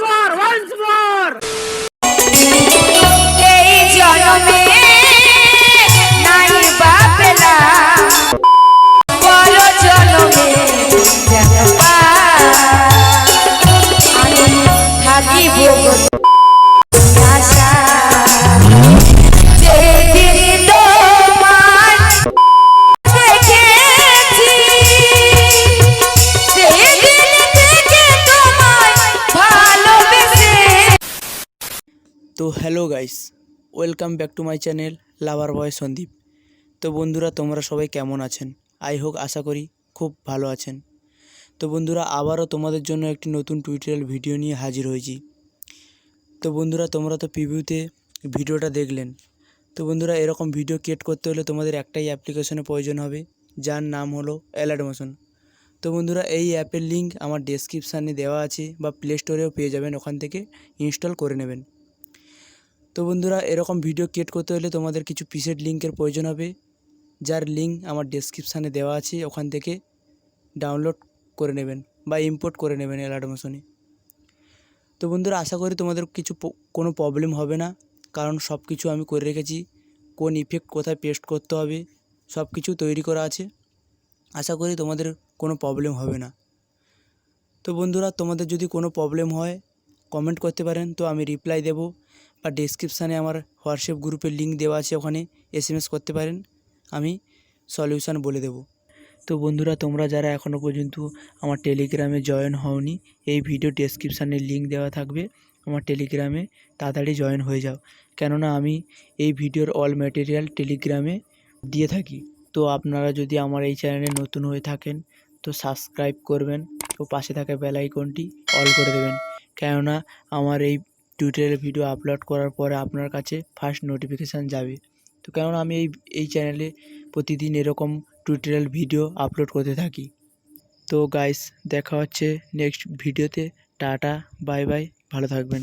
more. এই জন্মে নাই বা পেলাম, পর জন্মে যেন আমি থাকিব আশা। যেদিন তোমার দেখেছি, সেদিন থেকে তোমায় ভালোবেসে। তো hello guys, welcome back to my channel lover boy Sandeep. তো বন্ধুরা, তোমরা সবাই কেমন আছেন? আই হোক, আশা করি খুব ভালো আছেন। তো বন্ধুরা, আবারও তোমাদের জন্য একটি নতুন টিউটোরিয়াল ভিডিও নিয়ে হাজির হয়েছি। তো বন্ধুরা, তোমরা তো প্রিভিউতে ভিডিওটা দেখলেন। তো বন্ধুরা, এরকম ভিডিও ক্রিয়েট করতে হলে তোমাদের একটাই অ্যাপ্লিকেশনের প্রয়োজন হবে, যার নাম হলো অ্যালার্টমোশন। তো বন্ধুরা, এই অ্যাপের লিঙ্ক আমার ডেসক্রিপশানে দেওয়া আছে, বা প্লে স্টোরেও পেয়ে যাবেন, ওখান থেকে ইনস্টল করে নেবেন। তো বন্ধুরা, এরকম ভিডিও ক্রিয়েট করতে হলে তোমাদের কিছু প্রিসেট লিঙ্কের প্রয়োজন হবে, যার লিঙ্ক আমার ডেসক্রিপশানে দেওয়া আছে, ওখান থেকে ডাউনলোড করে নেবেন বা ইম্পোর্ট করে নেবেন অ্যালার্টমোশনে। তো বন্ধুরা, আশা করি তোমাদের কোনো প্রবলেম হবে না, কারণ সব কিছু আমি করে রেখেছি। কোন ইফেক্ট কোথায় পেস্ট করতে হবে সব কিছু তৈরি করা আছে। আশা করি তোমাদের কোনো প্রবলেম হবে না। তো বন্ধুরা, তোমাদের যদি কোনো প্রবলেম হয় কমেন্ট করতে পারেন, তো আমি রিপ্লাই দেব, বা ডেসক্রিপশানে আমার হোয়াটসঅ্যাপ গ্রুপের লিঙ্ক দেওয়া আছে, ওখানে SMS করতে পারেন, আমি সলিউশন বলে দেব। তো বন্ধুরা, তোমরা যারা এখনও পর্যন্ত আমার টেলিগ্রামে জয়েন হওনি, এই ভিডিও ডেসক্রিপশানে লিঙ্ক দেওয়া থাকবে, আমার টেলিগ্রামে তাড়াতাড়ি জয়েন হয়ে যাও, কেননা আমি এই ভিডিওর অল ম্যাটেরিয়াল টেলিগ্রামে দিয়ে থাকি। তো আপনারা যদি আমার এই চ্যানেলে নতুন হয়ে থাকেন, তো সাবস্ক্রাইব করবেন ও পাশে থাকা বেল আইকনটি অল করে দেবেন, কেননা আমার এই টিউটোরিয়াল ভিডিও আপলোড করার পরে আপনার কাছে ফার্স্ট নোটিফিকেশান যাবে। তো কেননা আমি এই চ্যানেলে প্রতিদিন এরকম টিউটোরিয়াল ভিডিও আপলোড করতে থাকি। তো গাইস, দেখা হচ্ছে নেক্সট ভিডিওতে। টাটা, বাই বাই, ভালো থাকবেন।